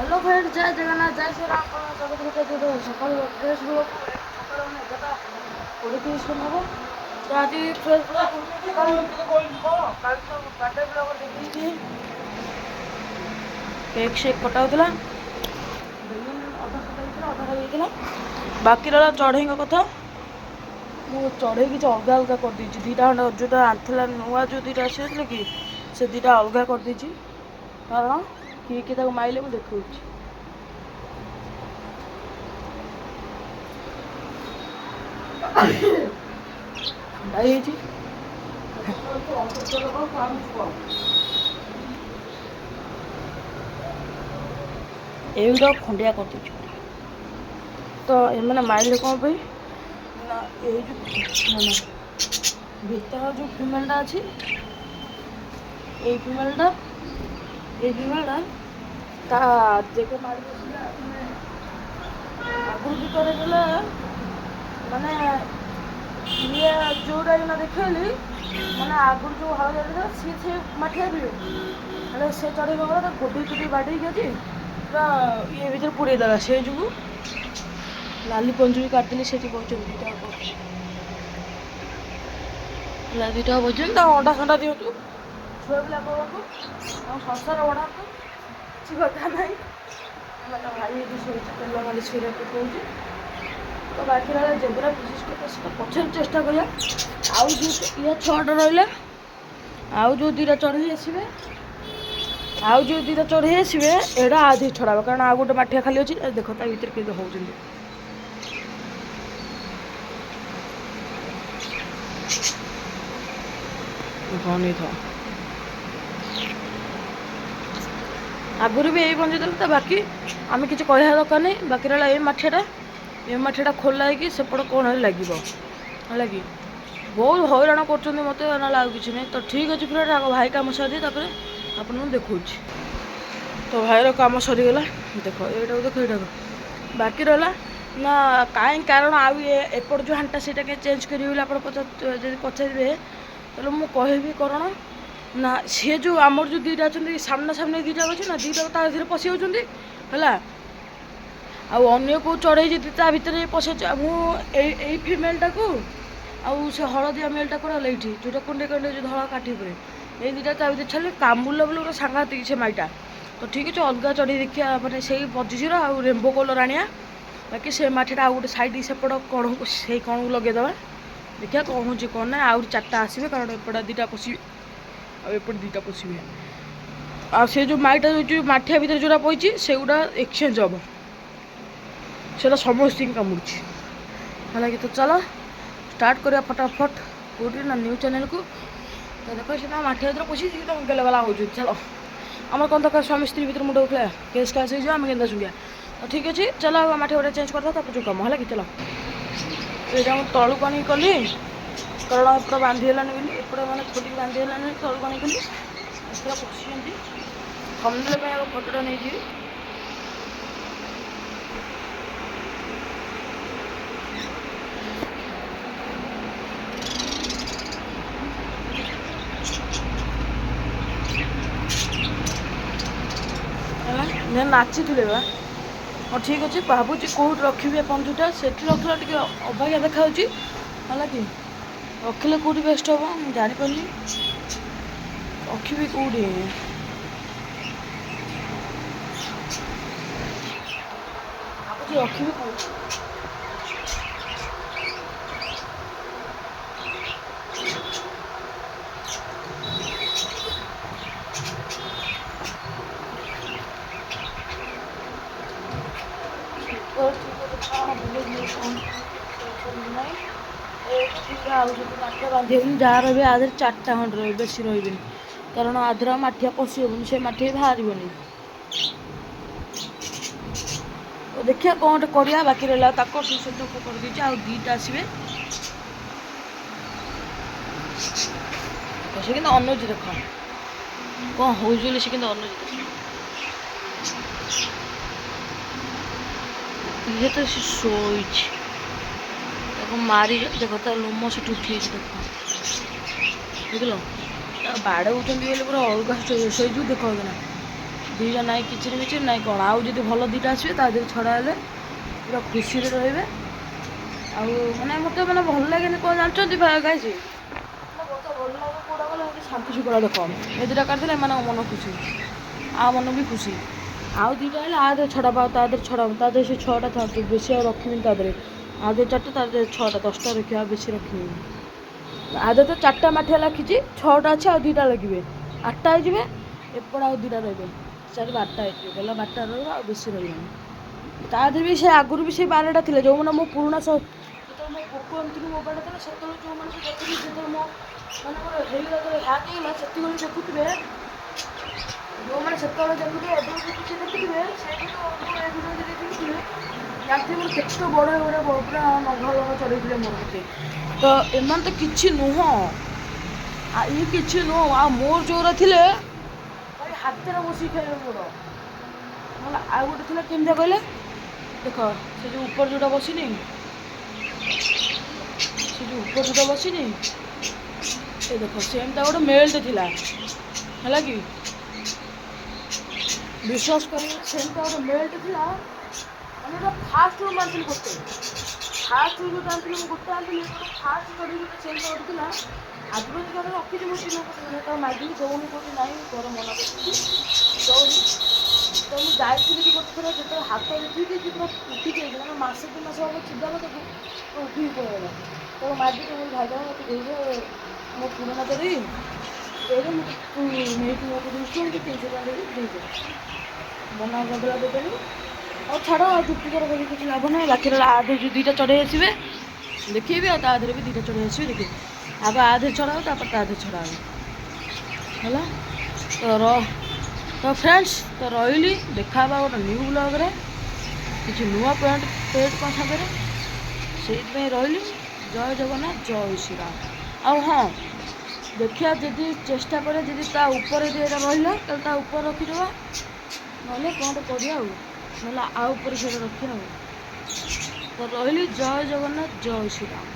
Hello friend, जय जगन्नाथ, जय श्री राम। सकाल फ्रेश ब्लॉग सकाल 11:20 हम तो आज फ्रेश ब्लॉग बर्थडे ब्लॉग देखी केक शेक कटा होता अधा खाई बाकी रहा चढ़ई कथा मु चढ़ई किसी अलग अलग कर दीटा खंडे जो आंला नुआ जो दुटा आसला कि से दुटा अलग कर दी कारण किए माइले मुझे देखा ये खंडिया कर दी तो एम माइले कौन पे ना ये भीतर जो फिमेलटा अच्छी ये फिमेलटा देखे मारी आगुरी भी करे माने ये जोड़ा ना देखली मैंने आगुरी जो हवा जाता सी से मठिया भी से चढ़े गला गोटी टुटी बाड़ी अच्छी पूरा ये भर पुरे देला से जो लाली पंजुरी काटदेली से बहुत दुटा बजन अंडा खंडा दिंतु छुआ पिला को संसार बढ़ा କିଛି କଥା ନାହିଁ ମାନେ ଭାଇ ଏଠି ଶୋଇଛି ତେଲ ମାଲିସ କରିବାକୁ କହୁଛି ତ ବାକି ରହିଲା ଜେବ୍ରା ବିଶିଷ୍ଟ ସେଟା ପଛରେ ଚେଷ୍ଟା କରିବା ଆଉ ଯେଉଁ ଇଏ ଛଅଟା ରହିଲା ଆଉ ଯେଉଁ ଦୁଇଟା ଚଢ଼େଇ ଆସିବେ ଏଇଟା ଆଜି ଛଡ଼ାବ କାରଣ ଆଉ ଗୋଟେ ମାଠିଆ ଖାଲି ଅଛି ଦେଖ ତା ଭିତରେ କେମିତି ହେଉଛନ୍ତି କ'ଣ ନେଇଥାଉ आगुरी भी यही बंजीदेल तो बाकी आम कि कह दरकार नहीं बाकी रहा ये माठिया खोला है कि सेपट कौन लगे है कि बहुत हैरान कर मत ना कि नहीं तो ठीक अच्छे फ्रेंड आग भाई कम सरी आपन देखा तो भाईर कम सरीगला देख ये देख ये बाकी रहा ना कहीं कारण आउट जो हांटा से चेंज करेंगे आप पचारे तो मुझे कहबी कारण ना सी जो आमर जो दुईटा अच्छा सामना सामने दुईटा अच्छे ना दुईटा धीरे पशि जाऊँगी है आने को चढ़ई ता भर पशि मुझे फिमेलटा को आउ से हलदिया मेलटा कराला ये जोटा कंडे कंडे जो धला काठी पर ये दुटा ता भर छाड़े कामुला बोले गोटे सांघातिक से माईटा तो ठीक अच्छे अलग चढ़ई देखिए मैंने से बजीर आउ रेम्बो कलर आनिया बाकी से माठीटा आउ गोटे सैड सेपट कण को से कण को लगेदे देखिए कौन हो कौन ना आउ चार्टा आसवे कारण एपटा दुटा पशि आपट दुटा पशे आ से जो माइटा जो माठिया भर जोड़ा पड़ी से गुड़ा एक्सचेंज हम से समस्त कामुड़ी है कि तो चलो स्टार्ट करा फटाफट कौटी ना न्यूज चैनल को तो देखो से माठिया भर पशि गेले वाला हो चलो आम कौन दरकार स्वामी स्त्री भर मुंड उठला केस कैस आम के सुनिया तो ठीक अच्छे चलो माठिया भर चेंज करता जो कम है कि चलो ये तलू आनी कली कारण एपट बांधीगलानी बोली एपटे मैंने खोलिक बांधीगलानी तलू आनी कली पूरा पशि थंबनेल फोटोटा नहीं जी नाची थे बा हाँ ठीक अच्छे भावुँ कौट रखी पंजुटा से रखला टे अबागिया देखा है कि रखिले कौटी बेस्ट हम जापारि रखी कौटी रखी बांधे जार भी आधे चार्टा खंड रही बेस रही कारण आधर माठिया पशिबन से माठिया बाहर तो देखिए कौन करिया बाकी रहा कर दी आ दुईटा आसवे तो से अनुज देख कौन हो से अनुज ये तो शोई मारी देख तार लोम से उठी देख बुझल बाड़े पूरा अलग शोजु देख ଦୁଇଟା ନାଇଁ କିଚିରି ମିଚିରି ନାଇଁ କ'ଣ ଆଉ ଯଦି ଭଲ ଦୁଇଟା ଆସିବେ ତା ଦେହରେ ଛଡ଼ା ହେଲେ ପୁରା ଖୁସିରେ ରହିବେ। ଆଉ ମାନେ ମୋତେ ମାନେ ଭଲ ଲାଗେନି କ'ଣ ଜାଣିଛନ୍ତି ଗାଇଛି ମୋତେ ଭଲ ଲାଗେ କେଉଁଟା ଗଲେ ଏମିତି ଶାନ୍ତି ଶୃଙ୍ଖଳା ଦେଖ ଏ ଦୁଇଟା କାଟିଦେଲେ ଏମାନଙ୍କ ମନ ଖୁସି ଆଉ ମନ ବି ଖୁସି। ଆଉ ଦୁଇଟା ହେଲେ ଆ ଦେହରେ ଛଡ଼ା ପାଅ ତା ଦେହରେ ଛଡ଼ା ତା ଦେହରେ ସେ 6ଟା ଥାଉଛି ବେଶୀ ଆଉ ରଖିବିନି ତା ଦେହରେ ଆ ଦେହରେ 4ଟା ତା ଦେହରେ 6ଟା 10ଟା ରଖିବା ଆଉ ବେଶୀ ରଖିବିନି। ଆ ଦେହରେ ତ 4ଟା ମାଠିଆ ଲାଗିଛି 6ଟା ଅଛି ଆଉ 2ଟା ଲାଗିବେ 8ଟା ହେଇଯିବେ ଏପଟେ ଆଉ 2ଟା ରହିବେ 4 12ଟା ହେଇଯିବେ ଗଲା 12ଟା ରହିବ ଆଉ ବେଶୀ ରହିବନି। ତା ଦେହରେ ବି ସେ ଆଗରୁ ବି ସେ 12ଟା ଥିଲେ ଯେଉଁମାନେ ମୋ ପୁରୁଣା ଯେତେବେଳେ ମୋ ପୋକୋ ଏମିତି ମୋବାଇଲଟା ଥିଲା ସେତେବେଳେ ଯେଉଁମାନଙ୍କୁ ଦେଖୁଥିଲି ଯେତେବେଳେ ମୋ ମାନେ ମୋର ହେଇଗଲା ଯେତେବେଳେ ହ୍ୟାକ୍ ହେଇଗଲା ସେତିକିବେଳେ ଦେଖୁଥିବେ ଯେଉଁମାନେ ସେତେବେଳେ ଦେଖୁଥିବେ ଏବେ ଯଦି ସେ ଦେଖିଥିବେ ସେଇଠି ତ ମୋର ଏ ଭିଡ଼ିଓ ଯଦି ଦେଖିଥିବେ ଜାଣିଥିବେ ମୋର କେତେ ବଡ଼ ପୁରା ନଘ ଚଢ଼େଇଥିଲେ ମୋର କେତେ ତ ଏମାନେ ତ କିଛି ନୁହଁ ଆଉ ଇଏ କିଛି ନୁହଁ ଆଉ ମୋର ଯେଉଁଗୁରା ଥିଲେ ଭାଇ ହାତରେ ବସିକି ଖାଇବେ ମୋର ନହେଲେ ଆଉ ଗୋଟେ ଥିଲା କେମିତିଆ କହିଲେ ଦେଖ ସେ ଯେଉଁ ଉପରେ ଯେଉଁଟା ବସିନି ସେ ଯେଉଁ ଉପରେ ଯେଉଁଟା ବସିନି ସେ ଦେଖ ସେମିତିଆ ଗୋଟେ ମେଲ୍ଟେ ଥିଲା ହେଲା କି ବିଶ୍ୱାସ କରିବେ ସେମିତିଆ ଗୋଟେ ମେଲ୍ଟେ ଥିଲା ମାନେ ଏଇଟା ଫାଷ୍ଟରୁ ମୁଁ ଆଣିଥିଲି ଗୋଟେ ଫାଷ୍ଟରୁ ଯେଉଁଟା ଆଣିଥିଲି ମୁଁ ଗୋଟେ ଆଣିଥିଲି ଫାଷ୍ଟ ଚଢ଼େଇ ଗୋଟେ ସେମିତିଆ ଗୋଟେ ଥିଲା ଆଜି ପର୍ଯ୍ୟନ୍ତ ତାକୁ ରଖିଛି ମୋ ଚିହ୍ନ ତାକୁ ମାଗିଲି ଦେଉନି କହୁଛି ନାଇଁ ଘର ମନା କରୁଛନ୍ତି ଦେଉନି ତ ମୁଁ ଯାଇଥିଲି ବି ଗୋଟେ ଥର ଯେତେବେଳେ ହାତ ଉଠିକି ସେ ପୁରା ଉଠିକି ଯାଇଛି ମାନେ ମାସେ 2 ମାସ ହେବ ଚିନ୍ତା ତାକୁ ଉଠିକି ପଳେଇଲା ତାକୁ ମାଗିଲି ମୋ ଭାଇ ମୋତେ ଦେଇଦେ ମୋ ପୁରୁଣା ଚଢ଼େଇ ଦେଇଦେ ମୁଁ ତୁ ନେଇକି ମୋ 200 ଟଙ୍କା କି 300 ଟଙ୍କା ଦେଇକି ଦେଇଦେ ମନା କରିଦେଲା ଟୋଟାଲି। ଆଉ ଛାଡ଼ ଆଉ ଯୁକ୍ତିତର କରିକି କିଛି ଲାଭ ନାହିଁ ବାକି ରହିଲା ଆ ଦେହରେ ଯେଉଁ 2ଟା ଚଢ଼େଇ ଆସିବେ ଦେଖେଇବି ଆଉ ତା ଦେହରେ ବି 2ଟା ଚଢ଼େଇ ଆସିବେ ଦେଖେଇବି ଆଗ ଆ ଦେହରେ ଛଡ଼ା ହେବ ତାପରେ ତା ଦେହରେ ଛଡ଼ା ହେବ ହେଲା। ତ ଫ୍ରେଣ୍ଡସ୍ ତ ରହିଲି ଦେଖା ହେବା ଗୋଟେ ନ୍ୟୁ ବ୍ଲଗ୍ରେ କିଛି ନୂଆ ପେଟ୍ କ'ଣ ସାଙ୍ଗରେ ସେଇଥିପାଇଁ ରହିଲି। ଜୟ ଜଗନ୍ନାଥ ଜୟ ଶ୍ରୀରାମ। ଆଉ ହଁ ଦେଖିବା ଯଦି ଚେଷ୍ଟା କରିବା ଯଦି ତା ଉପରେ ଯଦି ଏଇଟା ରହିଲା ତାହେଲେ ତା ଉପରେ ରଖିଦେବା ନହେଲେ କ'ଣ ଗୋଟେ କରିବା ଆଉ ନହେଲେ ଆଉ ଉପରେ ସେଇଟା ରଖିବା ଆଉ। ତ ରହିଲି ଜୟ ଜଗନ୍ନାଥ ଜୟ ଶ୍ରୀରାମ।